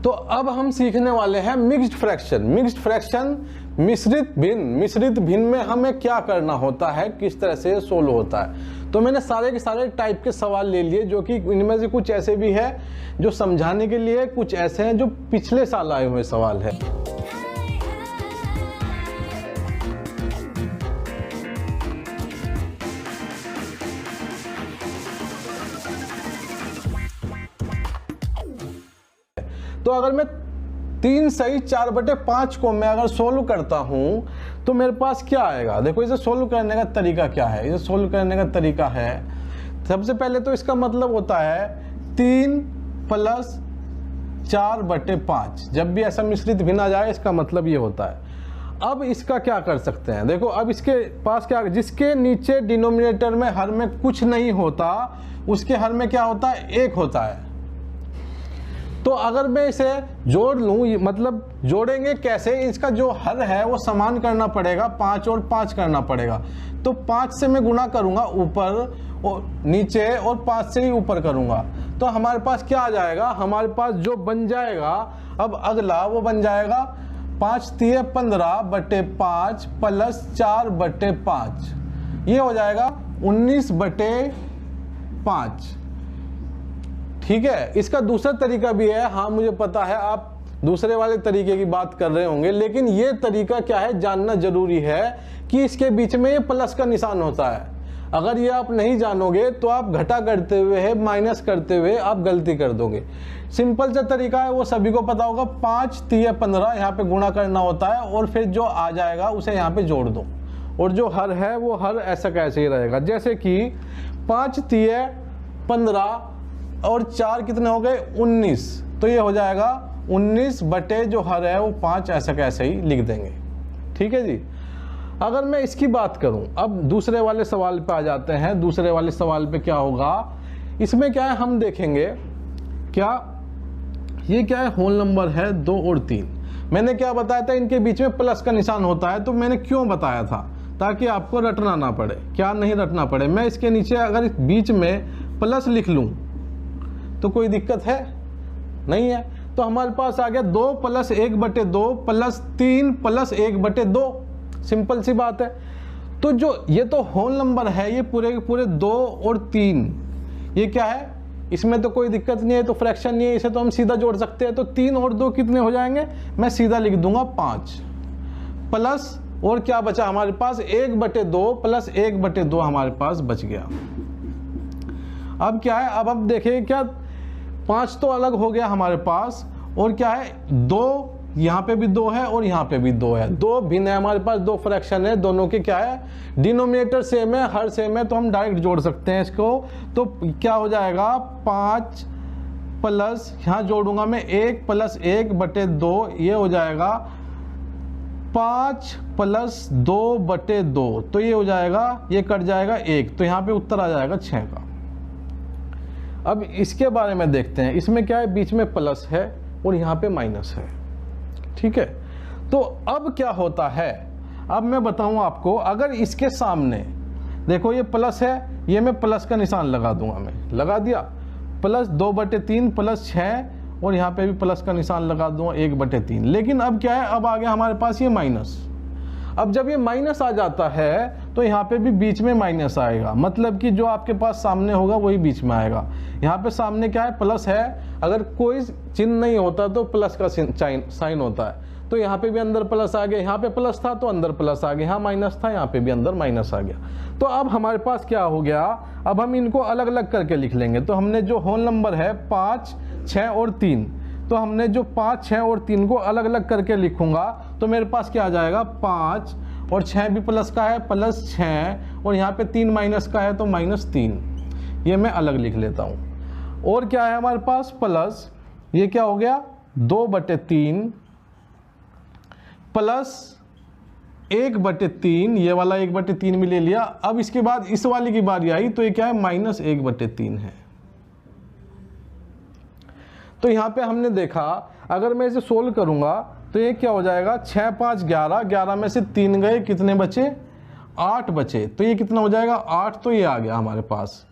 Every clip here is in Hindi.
तो अब हम सीखने वाले हैं मिक्स्ड फ्रैक्शन। मिक्स्ड फ्रैक्शन मिश्रित भिन्न। मिश्रित भिन्न में हमें क्या करना होता है, किस तरह से सोल्व होता है। तो मैंने सारे के सारे टाइप के सवाल ले लिए, जो कि इनमें से कुछ ऐसे भी है जो समझाने के लिए, कुछ ऐसे हैं जो पिछले साल आए हुए सवाल है। तो अगर मैं 3 सही 4/5 को मैं अगर सोल्व करता हूं तो मेरे पास क्या आएगा। देखो इसे सोल्व करने का तरीका क्या है। इसे सोल्व करने का तरीका है, सबसे पहले तो इसका मतलब होता है 3 + 4/5। जब भी ऐसा मिश्रित भिन्न आ जाए इसका मतलब ये होता है। अब इसका क्या कर सकते हैं, देखो अब इसके पास क्या, जिसके नीचे डिनोमिनेटर में हर में कुछ नहीं होता उसके हर में क्या होता है, 1 होता है। तो अगर मैं इसे जोड़ लूँ, मतलब जोड़ेंगे कैसे, इसका जो हर है वो समान करना पड़ेगा, 5 और 5 करना पड़ेगा। तो 5 से मैं गुणा करूंगा ऊपर और नीचे और 5 से ही ऊपर करूंगा। तो हमारे पास क्या आ जाएगा, हमारे पास जो बन जाएगा अब अगला वो बन जाएगा 5 × 3 = 15/5 + 4/5, ये हो जाएगा 19/5। ठीक है। इसका दूसरा तरीका भी है, हाँ मुझे पता है आप दूसरे वाले तरीके की बात कर रहे होंगे, लेकिन ये तरीका क्या है जानना जरूरी है कि इसके बीच में ये प्लस का निशान होता है। अगर ये आप नहीं जानोगे तो आप घटा करते हुए माइनस करते हुए आप गलती कर दोगे। सिंपल सा तरीका है, वो सभी को पता होगा। 5 × 3 = 15 यहाँ पे गुणा करना होता है और फिर जो आ जाएगा उसे यहाँ पे जोड़ दो, और जो हर है वो हर ऐसा कैसे ही रहेगा। जैसे कि 5 × 3 = 15 और 4 कितने हो गए, 19। तो ये हो जाएगा 19 बटे जो हर है वो 5, ऐसा कैसे ही लिख देंगे। ठीक है जी। अगर मैं इसकी बात करूं, अब दूसरे वाले सवाल पे आ जाते हैं। दूसरे वाले सवाल पे क्या होगा, इसमें क्या है हम देखेंगे। क्या ये क्या है, होल नंबर है 2 और 3। मैंने क्या बताया था, इनके बीच में प्लस का निशान होता है। तो मैंने क्यों बताया था, ताकि आपको रटना ना पड़े। क्या नहीं रटना पड़े, मैं इसके नीचे अगर बीच में प्लस लिख लूं तो कोई दिक्कत है नहीं है। तो हमारे पास आ गया 2 + 1/2 + 3 + 1/2। सिंपल सी बात है। तो जो ये तो होल नंबर है, ये पूरे के पूरे 2 और 3, ये क्या है, इसमें तो कोई दिक्कत नहीं है, तो फ्रैक्शन नहीं है, इसे तो हम सीधा जोड़ सकते हैं। तो 3 और 2 कितने हो जाएंगे, मैं सीधा लिख दूंगा 5 प्लस, और क्या बचा हमारे पास, 1/2 + 1/2 हमारे पास बच गया। अब क्या है, अब देखिए क्या, 5 तो अलग हो गया हमारे पास, और क्या है 2, यहाँ पे भी 2 है और यहाँ पे भी 2 है। 2 भिन्न है हमारे पास, 2 फ्रैक्शन है, दोनों के क्या है, डिनोमिनेटर सेम है, हर सेम है, तो हम डायरेक्ट जोड़ सकते हैं इसको। तो क्या हो जाएगा, 5 प्लस, यहाँ जोड़ूंगा मैं 1 + 1/2, ये हो जाएगा 5 + 2/2। तो ये हो जाएगा, ये कट जाएगा 1, तो यहाँ पे उत्तर आ जाएगा 6 का। अब इसके बारे में देखते हैं। इसमें क्या है, बीच में प्लस है और यहाँ पे माइनस है। ठीक है। तो अब क्या होता है, अब मैं बताऊं आपको। अगर इसके सामने देखो ये प्लस है, ये मैं प्लस का निशान लगा दूंगा, मैं लगा दिया, + 2/3 + 6, और यहाँ पे भी प्लस का निशान लगा दूंगा 1/3। लेकिन अब क्या है, अब आ गया हमारे पास ये माइनस। अब जब ये माइनस आ जाता है तो यहाँ पे भी बीच में माइनस आएगा, मतलब कि जो आपके पास सामने होगा वही बीच में आएगा। यहाँ पे सामने क्या है, प्लस है, अगर कोई चिन्ह नहीं होता तो प्लस का साइन होता है। तो यहाँ पे भी अंदर प्लस आ गया, यहाँ पे प्लस था तो अंदर प्लस आ गया, यहाँ माइनस था यहाँ पे भी अंदर माइनस आ गया। तो अब हमारे पास क्या हो गया, अब हम इनको अलग अलग करके लिख लेंगे। तो हमने जो होल नंबर है 5, 6 और 3, तो हमने जो 5, 6 और 3 को अलग अलग करके लिखूंगा तो मेरे पास क्या आ जाएगा, 5 और 6 भी प्लस का है, +6, और यहाँ पे 3 माइनस का है तो -3। ये मैं अलग लिख लेता हूँ। और क्या है हमारे पास, प्लस, ये क्या हो गया 2/3 + 1/3, ये वाला 1/3 में ले लिया। अब इसके बाद इस वाली की बारी आई तो ये क्या है, -1/3 है। तो यहाँ पे हमने देखा, अगर मैं इसे सोल्व करूंगा तो ये क्या हो जाएगा, 6, 5, 11, 11 में से 3 गए, कितने बचे, 8 बचे। तो ये कितना हो जाएगा, 8। तो ये आ गया हमारे पास,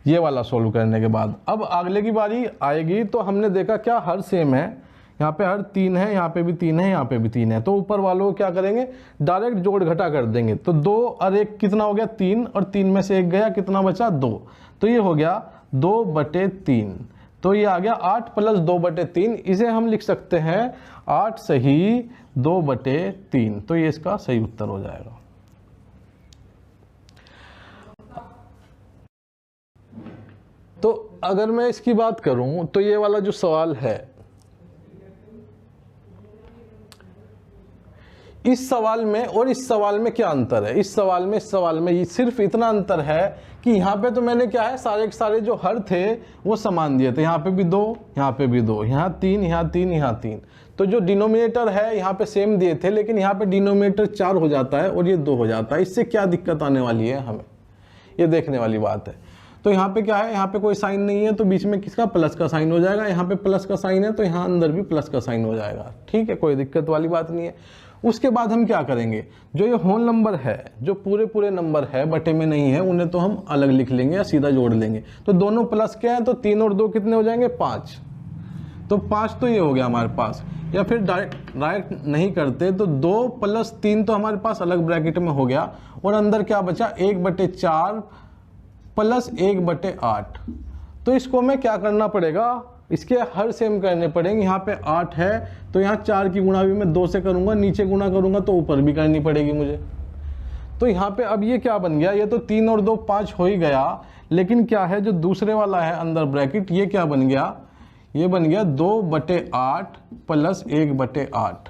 ये वाला सोल्व करने के बाद। अब अगले की बारी आएगी तो हमने देखा क्या हर सेम है, यहाँ पे हर 3 है, यहाँ पे भी 3 है, यहाँ पे भी 3 है, तो ऊपर वालों को क्या करेंगे, डायरेक्ट जोड़ घटा कर देंगे। तो 2 और 1 कितना हो गया 3, और 3 में से 1 गया, कितना बचा 2, तो ये हो गया 2/3। तो ये आ गया 8 + 2/3। इसे हम लिख सकते हैं 8 सही 2/3। तो ये इसका सही उत्तर हो जाएगा। तो अगर मैं इसकी बात करूं तो ये वाला जो सवाल है, इस सवाल में और इस सवाल में क्या अंतर है? इस सवाल में सिर्फ इतना अंतर है कि यहाँ पे तो मैंने क्या है, सारे के सारे जो हर थे वो समान दिए थे। यहाँ पे भी 2, यहाँ पे भी 2, यहाँ 3, यहाँ 3, यहाँ 3। तो जो डिनोमिनेटर है यहाँ पे सेम दिए थे, लेकिन यहाँ पे डिनोमिनेटर 4 हो जाता है और ये 2 हो जाता है। इससे क्या दिक्कत आने वाली है हमें, ये देखने वाली बात है। तो यहाँ पे क्या है, यहाँ पे कोई साइन नहीं है, तो बीच में किसका, प्लस का साइन हो जाएगा। यहाँ पे प्लस का साइन है तो यहाँ अंदर भी प्लस का साइन हो जाएगा। ठीक है, कोई दिक्कत वाली बात नहीं है। उसके बाद हम क्या करेंगे, जो ये होल नंबर है, जो पूरे नंबर है, बटे में नहीं है, उन्हें तो हम अलग लिख लेंगे या सीधा जोड़ लेंगे। तो दोनों प्लस के हैं, तो 3 और 2 कितने हो जाएंगे, 5। तो 5 तो ये हो गया हमारे पास। या फिर डायरेक्ट नहीं करते तो 2 + 3 तो हमारे पास अलग ब्रैकेट में हो गया, और अंदर क्या बचा, 1/4 + 1/8। तो इसको हमें क्या करना पड़ेगा, इसके हर सेम करने पड़ेंगे। यहाँ पे 8 है तो यहाँ 4 की गुणा भी मैं 2 से करूँगा, नीचे गुणा करूँगा तो ऊपर भी करनी पड़ेगी मुझे। तो यहाँ पे अब ये क्या बन गया, ये तो 3 और 2 5 हो ही गया, लेकिन क्या है जो दूसरे वाला है अंदर ब्रैकेट, ये क्या बन गया, ये बन गया 2/8 + 1/8।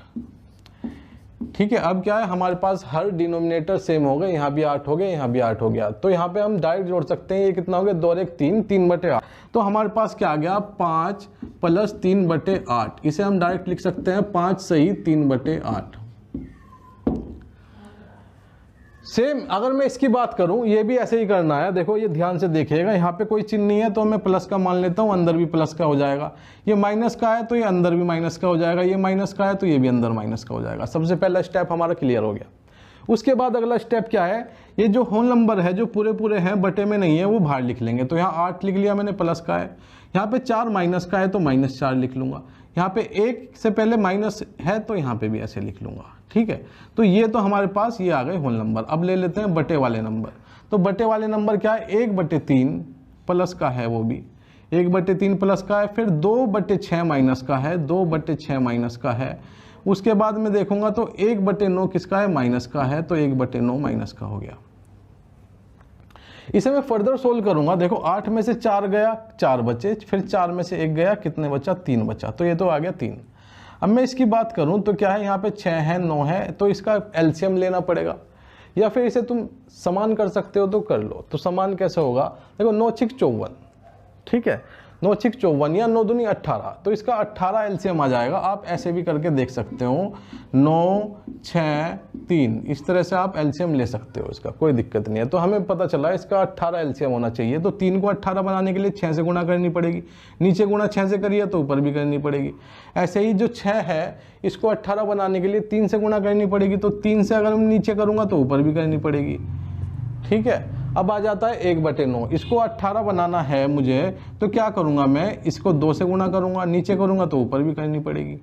ठीक है, अब क्या है, हमारे पास हर डिनोमिनेटर सेम हो गए, यहाँ भी 8 हो गए, यहाँ भी 8 हो गया। तो यहाँ पे हम डायरेक्ट जोड़ सकते हैं, ये कितना हो गया, 2 और 1 3, 3/8। तो हमारे पास क्या आ गया, 5 + 3/8। इसे हम डायरेक्ट लिख सकते हैं 5 सही 3/8। सेम अगर मैं इसकी बात करूं, ये भी ऐसे ही करना है। देखो ये ध्यान से देखिएगा, यहाँ पे कोई चिन्ह नहीं है तो मैं प्लस का मान लेता हूँ, अंदर भी प्लस का हो जाएगा। ये माइनस का है तो ये अंदर भी माइनस का हो जाएगा, ये माइनस का है तो ये भी अंदर माइनस का हो जाएगा। सबसे पहला स्टेप हमारा क्लियर हो गया। उसके बाद अगला स्टेप क्या है, ये जो होल नंबर है जो पूरे हैं, बटे में नहीं है, वो बाहर लिख लेंगे। तो यहाँ 8 लिख लिया मैंने, प्लस का है। यहाँ पे 4 माइनस का है तो -4 लिख लूंगा। यहाँ पे 1 से पहले माइनस है तो यहाँ पे भी ऐसे लिख लूंगा। ठीक है, तो ये तो हमारे पास ये आ गए होल नंबर। अब ले लेते हैं बटे वाले नंबर। तो बटे वाले नंबर क्या है, 1/3 प्लस का है, वो भी 1/3 प्लस का है। फिर 2/6 माइनस का है, 2/6 माइनस का है। उसके बाद में देखूंगा तो 1/9 किसका है, माइनस का है, तो 1/9 माइनस का हो गया। इसे मैं फर्दर सोल्व करूंगा। देखो 8 में से 4 गया, 4 बचे, फिर 4 में से 1 गया, कितने बचा, 3 बचा। तो ये तो आ गया 3। अब मैं इसकी बात करूं तो क्या है, यहाँ पे 6 है, 9 है, तो इसका एलसीएम लेना पड़ेगा। या फिर इसे तुम समान कर सकते हो तो कर लो। तो समान कैसे होगा, देखो 9 6 54, ठीक है, 9 6 54 या 9 दूनी 18, तो इसका 18 एलसीएम आ जाएगा। आप ऐसे भी करके देख सकते हो, 9 6 3, इस तरह से आप एलसीएम ले सकते हो, इसका कोई दिक्कत नहीं है। तो हमें पता चला इसका 18 एलसीएम होना चाहिए। तो 3 को 18 बनाने के लिए 6 से गुणा करनी पड़ेगी, नीचे गुणा 6 से करिए तो ऊपर भी करनी पड़ेगी। ऐसे ही जो 6 है इसको 18 बनाने के लिए 3 से गुणा करनी पड़ेगी, तो 3 से अगर मैं नीचे करूँगा तो ऊपर भी करनी पड़ेगी। ठीक है, अब आ जाता है 1/9। इसको 18 बनाना है मुझे, तो क्या करूंगा मैं, इसको 2 से गुणा करूंगा, नीचे करूंगा तो ऊपर भी करनी पड़ेगी।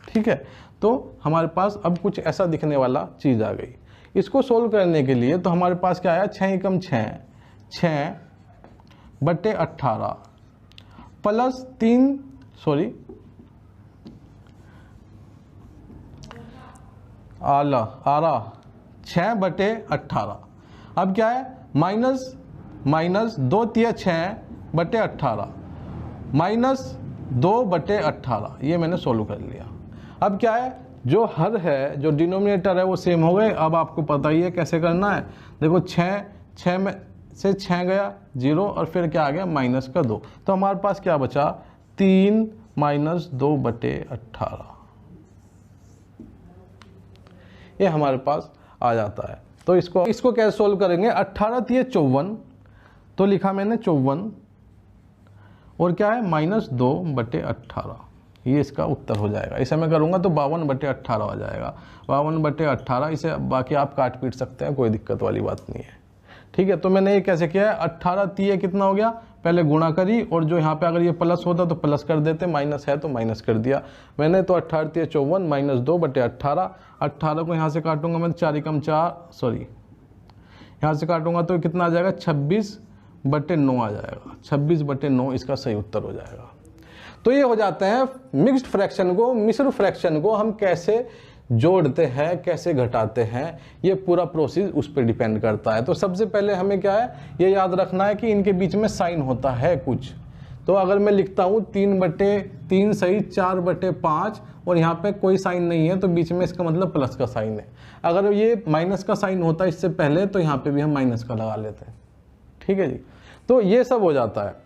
ठीक है, तो हमारे पास अब कुछ ऐसा दिखने वाला चीज़ आ गई। इसको सोल्व करने के लिए तो हमारे पास क्या आया, 6 एकम 6, 6/18 प्लस 3, सॉरी आला 6/18। अब क्या है, माइनस 2 × 6/18 -2/18, ये मैंने सोल्व कर लिया। अब क्या है, जो हर है, जो डिनोमिनेटर है वो सेम हो गए। अब आपको पता ही है कैसे करना है। देखो 6 में से 6 गया 0, और फिर क्या आ गया, माइनस का 2। तो हमारे पास क्या बचा, 3 - 2/18, ये हमारे पास आ जाता है। तो इसको कैसे सोल्व करेंगे, 18 × 54, तो लिखा मैंने 54, और क्या है, -2/18, ये इसका उत्तर हो जाएगा। इसे मैं करूँगा तो 52/18 हो जाएगा, 52/18। इसे बाकी आप काट पीट सकते हैं, कोई दिक्कत वाली बात नहीं है। ठीक है, तो मैंने ये कैसे किया है, 18 × 3 कितना हो गया, पहले गुणा करी, और जो यहाँ पे अगर ये प्लस होता तो प्लस कर देते, माइनस है तो माइनस कर दिया मैंने। तो 18 × 54 माइनस 2/18। 18 को यहाँ से काटूंगा मैं, 4 × 4 सॉरी यहाँ से काटूंगा तो कितना आ जाएगा, 26/9 आ जाएगा। 26/9 इसका सही उत्तर हो जाएगा। तो ये हो जाते हैं मिक्स्ड फ्रैक्शन को, मिश्र फ्रैक्शन को हम कैसे जोड़ते हैं, कैसे घटाते हैं, ये पूरा प्रोसेस उस पर डिपेंड करता है। तो सबसे पहले हमें क्या है, ये याद रखना है कि इनके बीच में साइन होता है कुछ। तो अगर मैं लिखता हूँ 3/3 सही 4/5 और यहाँ पे कोई साइन नहीं है, तो बीच में इसका मतलब प्लस का साइन है। अगर ये माइनस का साइन होता है इससे पहले, तो यहाँ पे भी हम माइनस का लगा लेते हैं। ठीक है जी, तो ये सब हो जाता है।